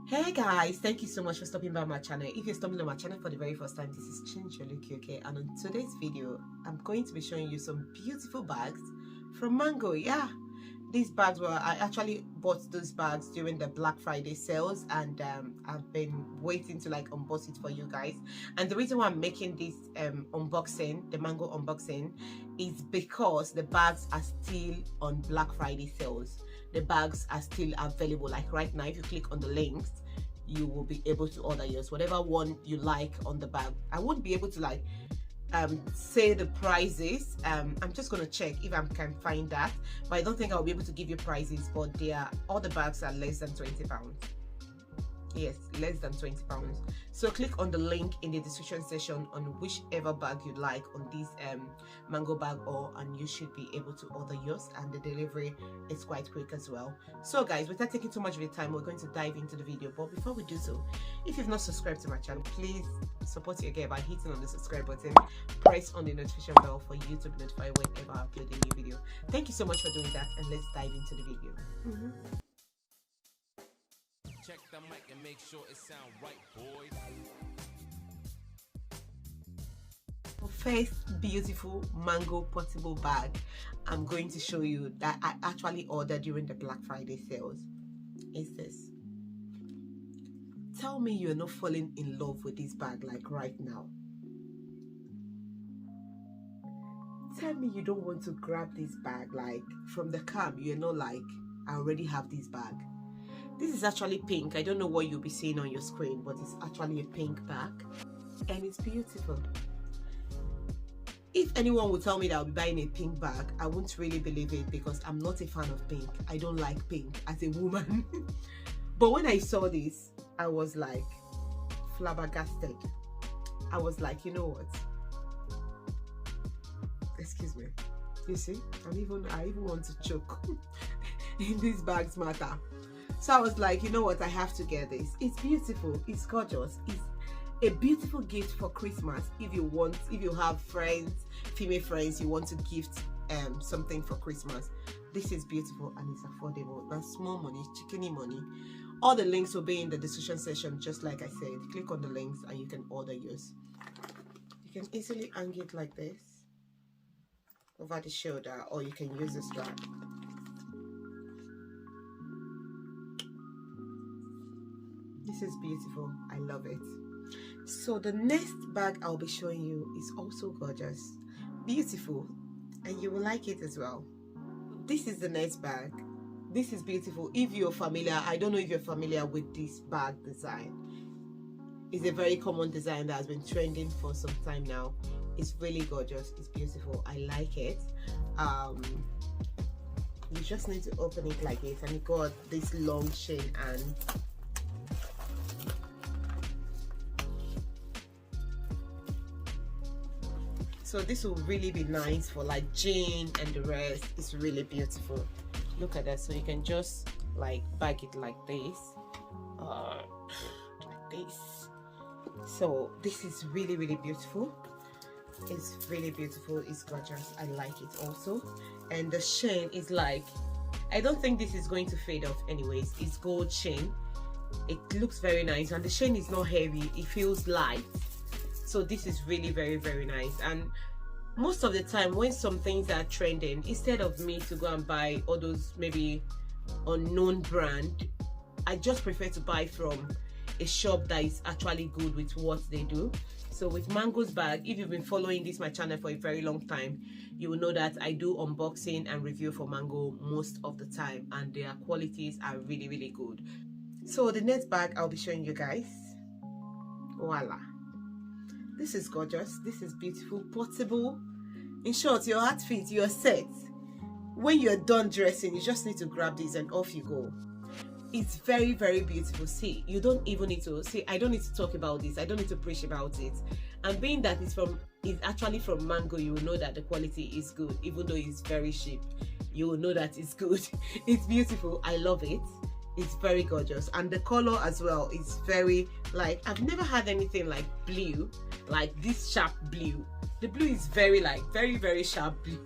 Hey guys, thank you so much for stopping by my channel. If you're stumbling on my channel for the very first time, this is Change Your Look, okay? And on today's video, I'm going to be showing you some beautiful bags from Mango. Yeah, these bags I actually bought those bags during the Black Friday sales, and I've been waiting to like unbox it for you guys. And the reason why I'm making this unboxing, the Mango unboxing, is because the bags are still on Black Friday sales. The bags are still available. Like right now, if you click on the links, you will be able to order yours, whatever one you like on the bag. I won't be able to like say the prices. I'm just gonna check if I can find that, but I don't think I'll be able to give you prices. But all the bags are less than £20. Yes, less than £20. So click on the link in the description section on whichever bag you like on this Mango bag, and you should be able to order yours, and the delivery is quite quick as well. So guys, without taking too much of your time, we're going to dive into the video. But before we do so, if you've not subscribed to my channel, please support your girl by hitting on the subscribe button, press on the notification bell for you to be notified whenever I upload a new video. Thank you so much for doing that, and let's dive into the video. Check the mic and make sure it sound right, boys. First beautiful Mango portable bag I'm going to show you that I actually ordered during the Black Friday sales is this. Tell me you're not falling in love with this bag like right now. Tell me you don't want to grab this bag like from the cam. You're not like, I already have this bag. This is actually pink. I don't know what you'll be seeing on your screen, but it's actually a pink bag, and it's beautiful. If anyone would tell me that I'll be buying a pink bag, I won't really believe it, because I'm not a fan of pink. I don't like pink as a woman. But when I saw this, I was like flabbergasted. I was like, you know what? Excuse me. You see, I even want to choke in these bags matter. So I was like, you know what, I have to get this. It's beautiful, it's gorgeous, it's a beautiful gift for Christmas. If you have friends, female friends, you want to gift something for Christmas, this is beautiful and it's affordable. That's small money, chickeny money. All the links will be in the description section, just like I said. Click on the links and you can order yours. You can easily hang it like this over the shoulder, or you can use the strap. This is beautiful. I love it. So the next bag I'll be showing you is also gorgeous, beautiful, and you will like it as well. This is the next bag. This is beautiful. If you're familiar, I don't know if you're familiar with this bag design. It's a very common design that has been trending for some time now. It's really gorgeous. It's beautiful. I like it. You just need to open it like this, and it got this long chain, and so this will really be nice for like jean and the rest. It's really beautiful. Look at that. So you can just like bag it like this, like this. So this is really, really beautiful. It's really beautiful. It's gorgeous. I like it also. And the chain is like, I don't think this is going to fade off anyways. It's gold chain. It looks very nice, and the chain is not heavy. It feels light. So this is really very, very nice. And most of the time when some things are trending, instead of me to go and buy all those maybe unknown brand, I just prefer to buy from a shop that is actually good with what they do. So with Mango's bag, if you've been following my channel for a very long time, you will know that I do unboxing and review for Mango most of the time, and their qualities are really, really good. So the next bag I'll be showing you guys, voila. This is gorgeous. This is beautiful, portable. In short, your outfit, you're set. When you're done dressing, you just need to grab this and off you go. It's very, very beautiful. See, you don't even need to see. I don't need to talk about this. I don't need to preach about it. And being that it's actually from Mango, you will know that the quality is good. Even though it's very cheap, you will know that it's good. It's beautiful. I love it. It's very gorgeous, and the color as well is very, like, I've never had anything like blue, like this sharp blue. The blue is very, like, very, very sharp blue.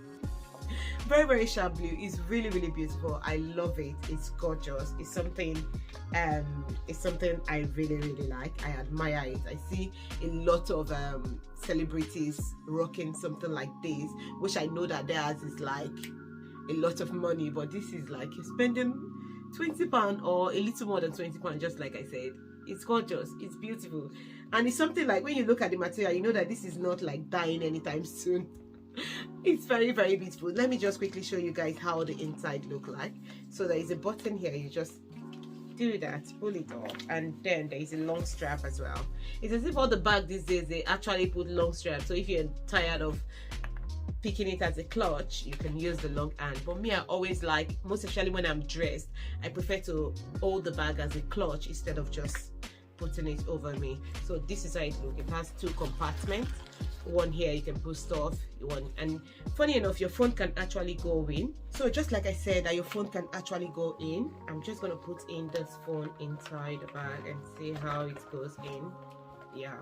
Very, very sharp blue. It's really, really beautiful. I love it. It's gorgeous. It's something I really, really like. I admire it. I see a lot of celebrities rocking something like this, which I know that theirs is like a lot of money, but this is like you're spending £20 or a little more than £20, just like I said. It's gorgeous. It's beautiful. And it's something like when you look at the material, you know that this is not like dying anytime soon. It's very, very beautiful. Let me just quickly show you guys how the inside look like. So there is a button here. You just do that, pull it off, and then there is a long strap as well. It's as if all the bags these days, they actually put long straps. So if you're tired of picking it as a clutch, you can use the long hand. But me, I always like, most especially when I'm dressed, I prefer to hold the bag as a clutch instead of just putting it over me. So this is how it looks. It has 2 compartments. One here you can put stuff, and funny enough, your phone can actually go in. So just like I said, that your phone can actually go in, I'm just gonna put in this phone inside the bag and see how it goes in. Yeah,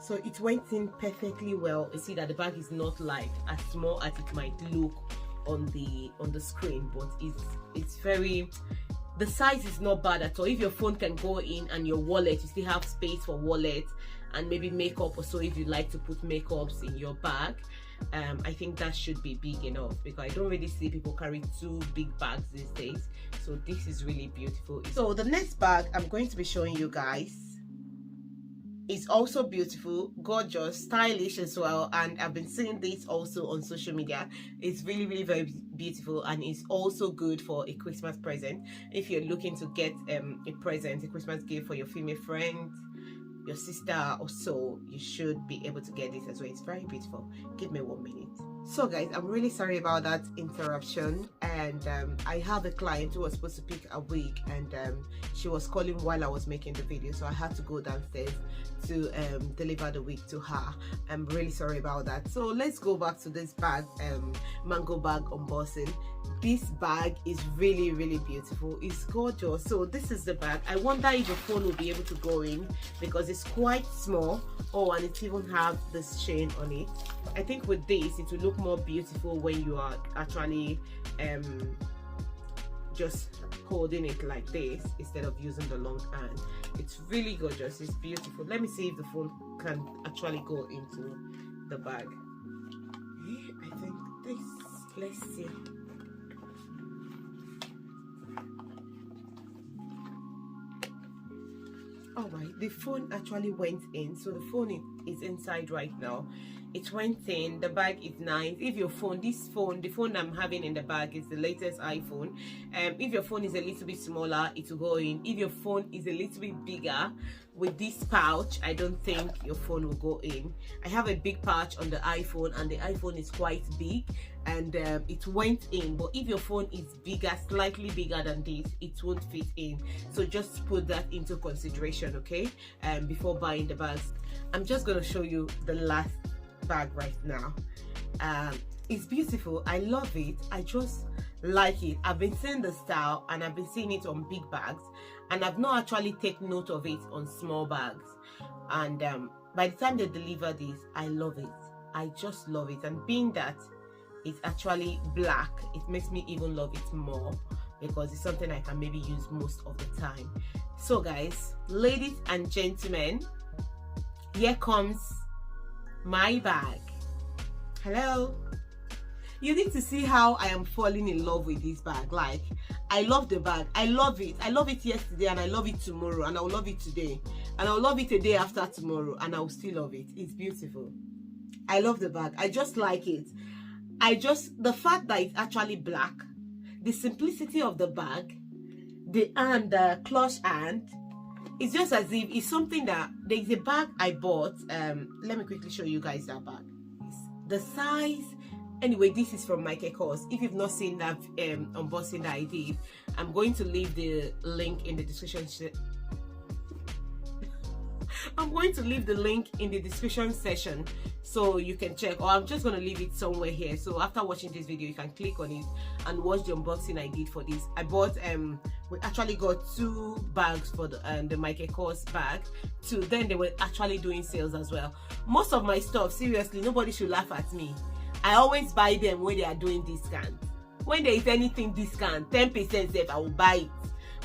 so it went in perfectly well. You see that the bag is not like as small as it might look on the screen, but it's very, the size is not bad at all. If your phone can go in and your wallet, you still have space for wallet and maybe makeup or so, if you like to put makeups in your bag, I think that should be big enough, because I don't really see people carry 2 big bags these days. So this is really beautiful. So the next bag I'm going to be showing you guys is also beautiful, gorgeous, stylish as well, and I've been seeing this also on social media. It's really, really very beautiful, and it's also good for a Christmas present. If you're looking to get a present, a Christmas gift for your female friend, your sister or so, you should be able to get this as well. It's very beautiful. Give me 1 minute. So guys, I'm really sorry about that interruption, and I have a client who was supposed to pick a wig, and she was calling while I was making the video, so I had to go downstairs to deliver the wig to her. I'm really sorry about that. So let's go back to this bag, mango bag unboxing. This bag is really, really beautiful. It's gorgeous. So this is the bag. I wonder if the phone will be able to go in, because it's quite small. Oh, and it even have this chain on it. I think with this it will look more beautiful when you are actually just holding it like this instead of using the long hand. It's really gorgeous. It's beautiful. Let me see if the phone can actually go into the bag. I think this, let's see. All right, the phone actually went in, so the phone is inside right now. It went in. The bag is nice. If your phone, the phone I'm having in the bag is the latest iPhone. If your phone is a little bit smaller, it will go in. If your phone is a little bit bigger, with this pouch, I don't think your phone will go in. I have a big pouch on the iPhone, and the iPhone is quite big, and it went in. But if your phone is bigger, slightly bigger than this, it won't fit in. So just put that into consideration, okay, before buying the bags. I'm just going to show you the last bag right now. It's beautiful. I love it. I just like it. I've been seeing the style, and I've been seeing it on big bags, and I've not actually taken note of it on small bags. And by the time they deliver this, I love it. I just love it. And being that it's actually black, it makes me even love it more, because it's something I can maybe use most of the time. So guys, ladies and gentlemen, here comes my bag. Hello. You need to see how I am falling in love with this bag. Like, I love the bag. I love it. I love it yesterday, and I love it tomorrow, and I'll love it today, and I'll love it a day after tomorrow, and I'll still love it. It's beautiful. I love the bag. I just like it. The fact that it's actually black, the simplicity of the bag, the clutch hand, it's just as if it's something that, there's a bag I bought. Let me quickly show you guys that bag. The size. Anyway, this is from Michael Kors. If you've not seen that unboxing that I did, I'm going to leave the link in the description. I'm going to leave the link in the description section so you can check, or I'm just going to leave it somewhere here. So after watching this video, you can click on it and watch the unboxing I did for this. I bought we actually got 2 bags for the Michael Kors bag. 2. Then they were actually doing sales as well. Most of my stuff, seriously, nobody should laugh at me. I always buy them when they are doing discount. When there is anything discount, 10% safe, I will buy it.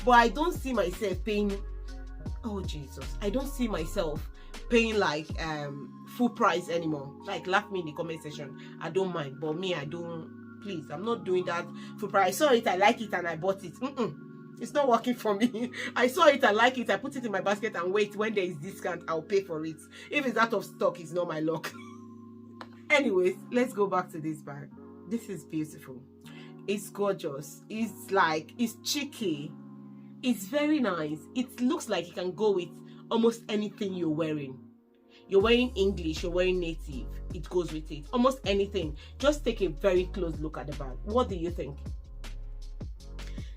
But I don't see myself paying, oh Jesus, I don't see myself paying like full price anymore. Like, laugh me in the comment section, I don't mind, but me, I don't, please, I'm not doing that full price. I saw it, I like it, and I bought it. It's not working for me. I saw it, I like it, I put it in my basket and wait, when there is discount, I'll pay for it. If it's out of stock, it's not my luck. Anyways, let's go back to this bag. This is beautiful. It's gorgeous. It's like, it's cheeky. It's very nice. It looks like it can go with almost anything you're wearing. You're wearing English, you're wearing native, it goes with it. Almost anything. Just take a very close look at the bag. What do you think?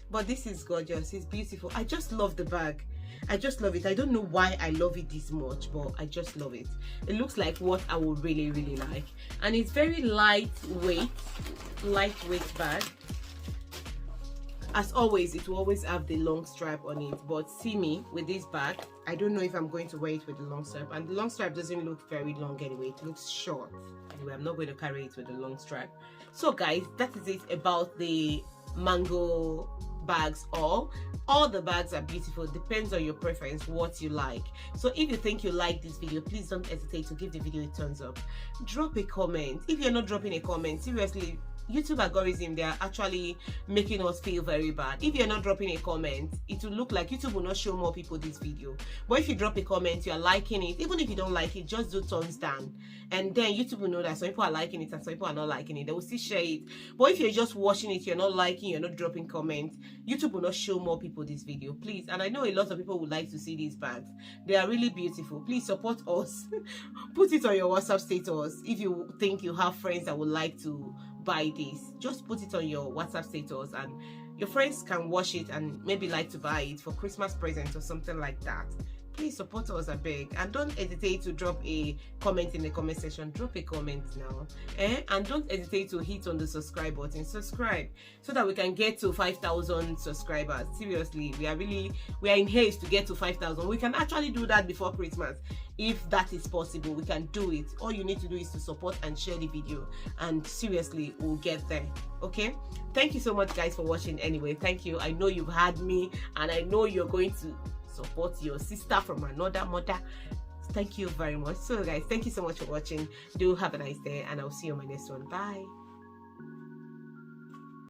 But this is gorgeous. It's beautiful. I just love the bag. I just love it. I don't know why I love it this much, but I just love it. It looks like what I would really, really like. And it's very lightweight bag. As always, it will always have the long strap on it. But see me with this bag, I don't know if I'm going to wear it with the long strap. And the long strap doesn't look very long anyway. It looks short. Anyway, I'm not going to carry it with the long strap. So guys, that is it about the Mango bags. All the bags are beautiful. Depends on your preference, what you like. So if you think you like this video, please don't hesitate to give the video a thumbs up. Drop a comment. If you're not dropping a comment, seriously, YouTube algorithm, they are actually making us feel very bad. If you're not dropping a comment, it will look like YouTube will not show more people this video. But if you drop a comment, you're liking it. Even if you don't like it, just do thumbs down, and then YouTube will know that some people are liking it and some people are not liking it. They will still share it. But if you're just watching it, you're not liking, you're not dropping comments, YouTube will not show more people this video. Please, and I know a lot of people would like to see these bags. They are really beautiful. Please support us. Put it on your WhatsApp status. If you think you have friends that would like to buy this, just put it on your WhatsApp status, and your friends can watch it and maybe like to buy it for Christmas present or something like that. Please support us, I beg, and don't hesitate to drop a comment in the comment section. Drop a comment now, and don't hesitate to hit on the subscribe button. Subscribe so that we can get to 5,000 subscribers. Seriously, we are in haste to get to 5,000. We can actually do that before Christmas. If that is possible, we can do it. All you need to do is to support and share the video, and seriously, we'll get there. Okay, thank you so much guys for watching. Anyway, thank you. I know you've had me, and I know you're going to support your sister from another mother. Thank you very much. So guys, thank you so much for watching. Do have a nice day, and I'll see you on my next one. Bye.